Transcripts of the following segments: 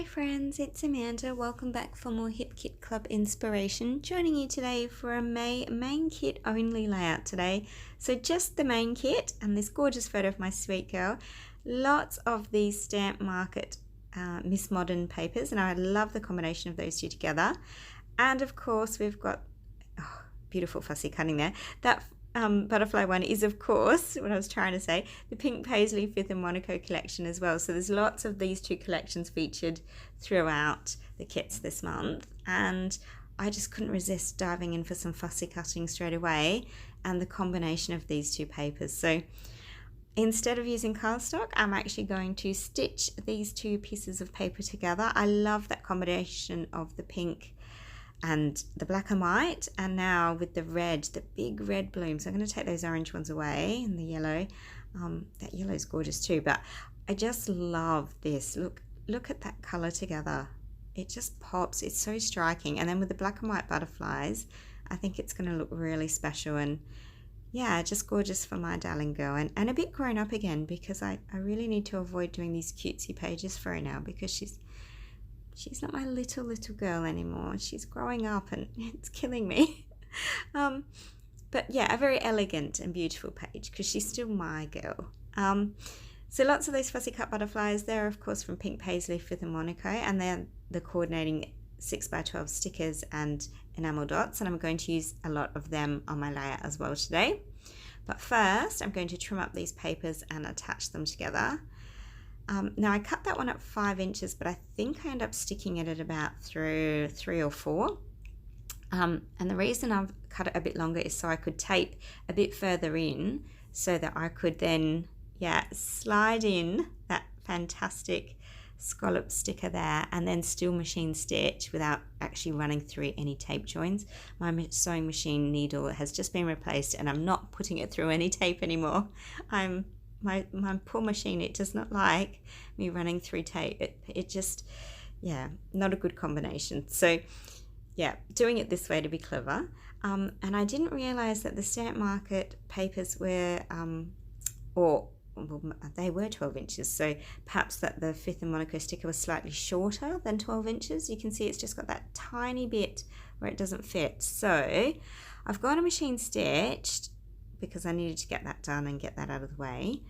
Hi friends, it's Amanda. Welcome back for more Hip Kit Club inspiration. Joining you today for a main kit only layout today. So just the main kit and this gorgeous photo of my sweet girl. Lots of these Stamp Market Miss Modern papers, and I love the combination of those two together. And of course we've got beautiful fussy cutting there. That butterfly one is, of course, what I was trying to say, the Pink Paisley 5th and Monaco collection as well. So there's lots of these two collections featured throughout the kits this month, and I just couldn't resist diving in for some fussy cutting straight away and the combination of these two papers. So instead of using cardstock, I'm actually going to stitch these two pieces of paper together. I love that combination of the pink and the black and white, and now with the red, the big red blooms. I'm going to take those orange ones away and the yellow. That yellow is gorgeous too, but I just love this. Look at that color together. It just pops. It's so striking. And then with the black and white butterflies, I think it's going to look really special, and yeah, just gorgeous for my darling girl, and a bit grown up again, because I really need to avoid doing these cutesy pages for her now, because she's not my little girl anymore. She's growing up and it's killing me. But yeah, a very elegant and beautiful page, because she's still my girl. So lots of those fussy cut butterflies. They're of course from Pink Paisley 5th and Monaco, and they're the coordinating 6x12 stickers and enamel dots, and I'm going to use a lot of them on my layout as well today. But first I'm going to trim up these papers and attach them together. Now I cut that one at 5 inches, but I think I end up sticking it at about through 3 or 4. And the reason I've cut it a bit longer is so I could tape a bit further in, so that I could then, slide in that fantastic scallop sticker there, and then still machine stitch without actually running through any tape joins. My sewing machine needle has just been replaced, and I'm not putting it through any tape anymore. My poor machine, it does not like me running through tape. It just, not a good combination. So yeah, doing it this way to be clever. And I didn't realize that the Stamp Market papers were, they were 12 inches. So perhaps that the 5th and Monaco sticker was slightly shorter than 12 inches. You can see it's just got that tiny bit where it doesn't fit. So I've got a machine stitched, because I needed to get that done and get that out of the way.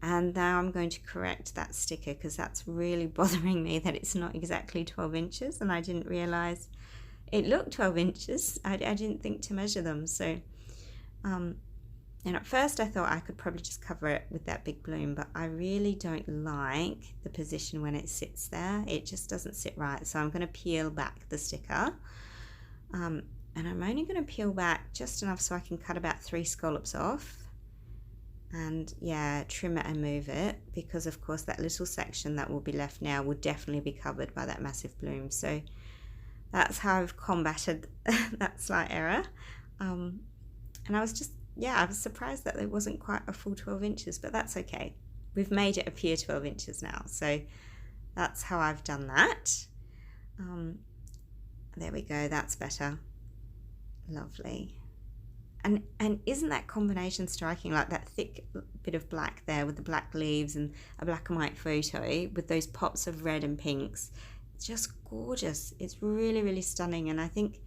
And now I'm going to correct that sticker, because that's really bothering me that it's not exactly 12 inches, and I didn't realize it looked 12 inches. I didn't think to measure them. So and at first I thought I could probably just cover it with that big bloom, but I really don't like the position when it sits there. It just doesn't sit right. So I'm going to peel back the sticker. And I'm only going to peel back just enough so I can cut about 3 scallops off, and trim it and move it, because of course that little section that will be left now will definitely be covered by that massive bloom. So that's how I've combated that slight error. And I was just, I was surprised that it wasn't quite a full 12 inches, but that's okay. We've made it appear 12 inches now. So that's how I've done that. There we go, that's better. Lovely. And isn't that combination striking, like that thick bit of black there with the black leaves and a black and white photo with those pops of red and pinks? It's just gorgeous. It's really, really stunning. And I think,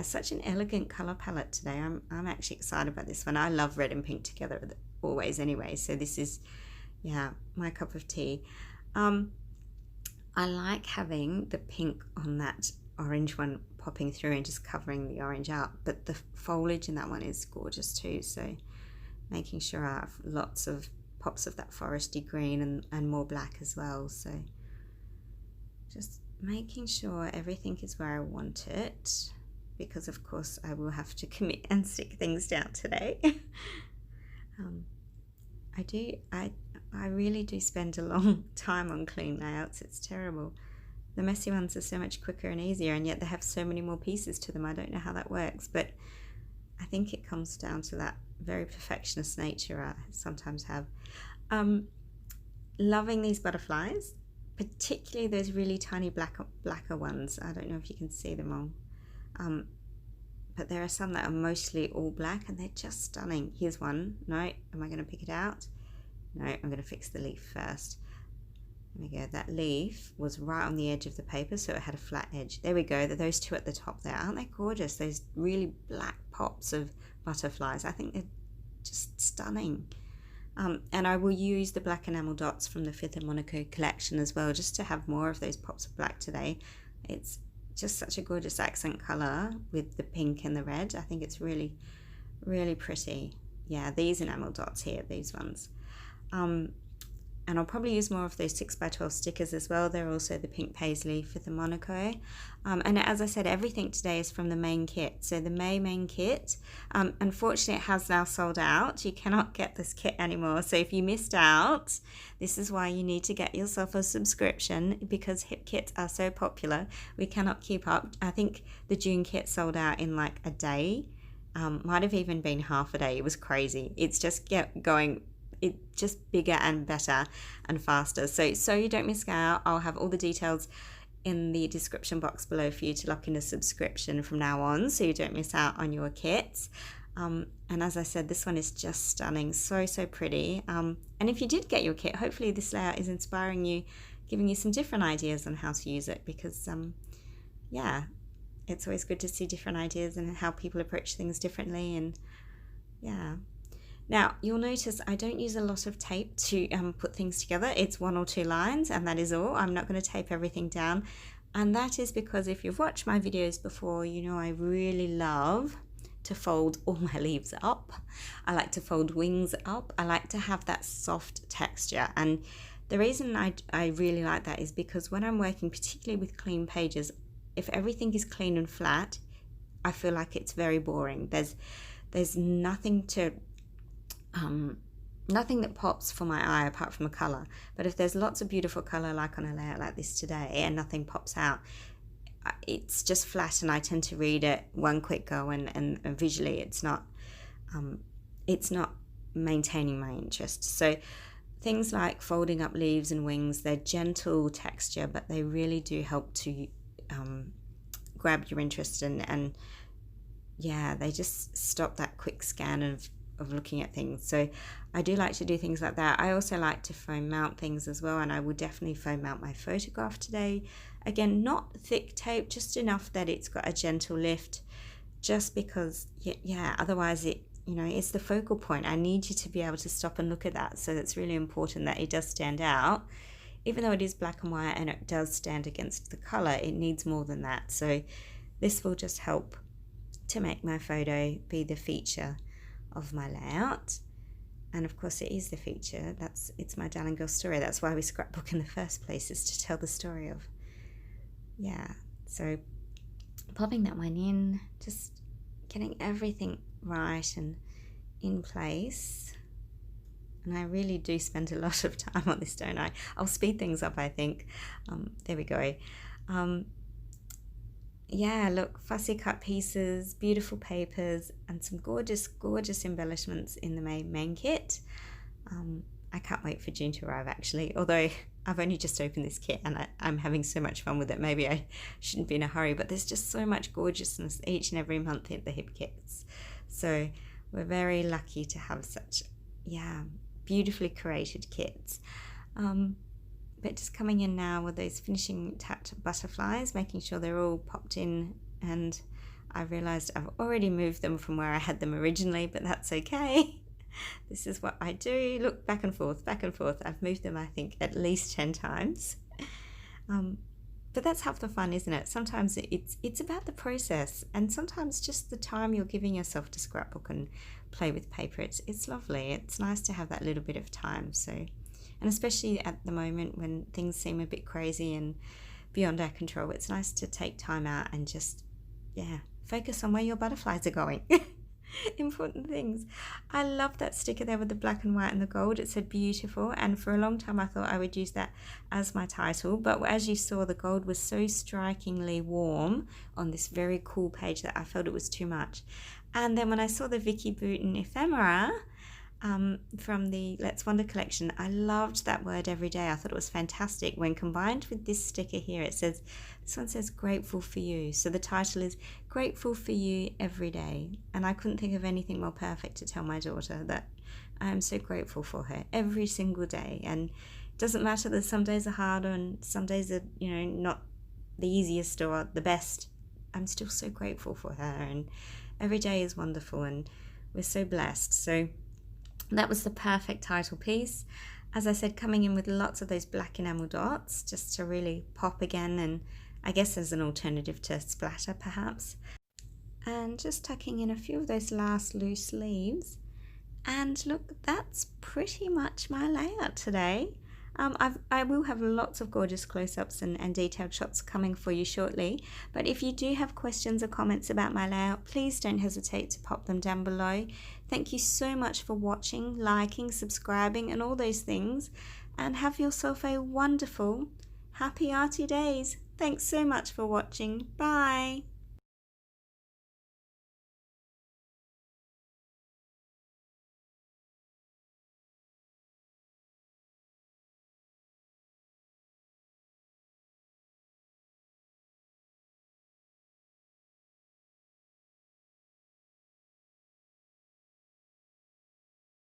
such an elegant color palette today. I'm actually excited about this one. I love red and pink together always anyway, so this is my cup of tea. I like having the pink on that orange one popping through and just covering the orange up, but the foliage in that one is gorgeous too, so making sure I have lots of pops of that foresty green and more black as well. So just making sure everything is where I want it, because of course I will have to commit and stick things down today. I really do spend a long time on clean layouts. It's terrible. The messy ones are so much quicker and easier, and yet they have so many more pieces to them. I don't know how that works, but I think it comes down to that very perfectionist nature I sometimes have. Loving these butterflies, particularly those really tiny blacker ones. I don't know if you can see them all, but there are some that are mostly all black, and they're just stunning. Here's one. No, am I going to pick it out? No, I'm going to fix the leaf first. There we go, that leaf was right on the edge of the paper, so it had a flat edge. There we go, those two at the top there. Aren't they gorgeous? Those really black pops of butterflies. I think they're just stunning. And I will use the black enamel dots from the 5th of Monaco collection as well, just to have more of those pops of black today. It's just such a gorgeous accent colour with the pink and the red. I think it's really, really pretty. Yeah, these enamel dots here, these ones. And I'll probably use more of those 6x12 stickers as well. They're also the pink paisley for the Monaco. And as I said, everything today is from the main kit. So the main kit, unfortunately it has now sold out. You cannot get this kit anymore. So if you missed out, this is why you need to get yourself a subscription, because hip kits are so popular. We cannot keep up. I think the June kit sold out in like a day. Might have even been half a day. It was crazy. It's just going. It's just bigger and better and faster. So you don't miss out. I'll have all the details in the description box below for you to lock in a subscription from now on, so you don't miss out on your kits. And as I said, this one is just stunning. So pretty. And if you did get your kit, hopefully this layout is inspiring you, giving you some different ideas on how to use it, because yeah, it's always good to see different ideas and how people approach things differently. And yeah. Now, you'll notice I don't use a lot of tape to put things together. It's 1 or 2 lines, and that is all. I'm not going to tape everything down. And that is because if you've watched my videos before, you know I really love to fold all my leaves up. I like to fold wings up. I like to have that soft texture. And the reason I really like that is because when I'm working, particularly with clean pages, if everything is clean and flat, I feel like it's very boring. There's nothing to... nothing that pops for my eye apart from a colour. But if there's lots of beautiful colour, like on a layout like this today, and nothing pops out, it's just flat, and I tend to read it one quick go, and visually it's not maintaining my interest. So things like folding up leaves and wings, they're gentle texture, but they really do help to grab your interest, and yeah, they just stop that quick scan of looking at things. So I do like to do things like that. I also like to foam mount things as well, and I will definitely foam mount my photograph today. Again, not thick tape, just enough that it's got a gentle lift, just because yeah, otherwise it's the focal point. I need you to be able to stop and look at that. So it's really important that it does stand out. Even though it is black and white and it does stand against the color, it needs more than that. So this will just help to make my photo be the feature of my layout. And of course it is the feature. It's my darling girl story. That's why we scrapbook in the first place, is to tell the story of, yeah. So popping that one in, just getting everything right and in place. And I really do spend a lot of time on this, don't I? I'll speed things up, I think. There we go. Yeah, look, fussy cut pieces, beautiful papers, and some gorgeous embellishments in the main kit. I can't wait for June to arrive, actually, although I've only just opened this kit and I'm having so much fun with it. Maybe I shouldn't be in a hurry, but there's just so much gorgeousness each and every month in the hip kits. So we're very lucky to have such, yeah, beautifully created kits. But just coming in now with those finishing tapped butterflies, making sure they're all popped in, and I realized I've already moved them from where I had them originally, but that's okay. This is what I do. Look, back and forth. I've moved them, I think, at least 10 times. But that's half the fun, isn't it? Sometimes it's about the process, and sometimes just the time you're giving yourself to scrapbook and play with paper. It's lovely. It's nice to have that little bit of time. So, and especially at the moment when things seem a bit crazy and beyond our control, it's nice to take time out and just, yeah, focus on where your butterflies are going. Important things. I love that sticker there with the black and white and the gold. It said beautiful, and for a long time I thought I would use that as my title, but as you saw, the gold was so strikingly warm on this very cool page that I felt it was too much. And then when I saw the Vicky Boutin ephemera from the Let's Wonder collection, I loved that word every day. I thought it was fantastic. When combined with this sticker here, it says, this one says grateful for you. So the title is Grateful for You Every Day. And I couldn't think of anything more perfect to tell my daughter that I am so grateful for her every single day. And doesn't matter that some days are harder and some days are, not the easiest or the best. I'm still so grateful for her, and every day is wonderful, and we're so blessed. So that was the perfect title piece. As I said, coming in with lots of those black enamel dots just to really pop again, and I guess as an alternative to splatter perhaps. And just tucking in a few of those last loose leaves. And look, that's pretty much my layout today. I will have lots of gorgeous close-ups and detailed shots coming for you shortly, but if you do have questions or comments about my layout, please don't hesitate to pop them down below. Thank you so much for watching, liking, subscribing and all those things, and have yourself a wonderful, happy arty days. Thanks so much for watching. Bye!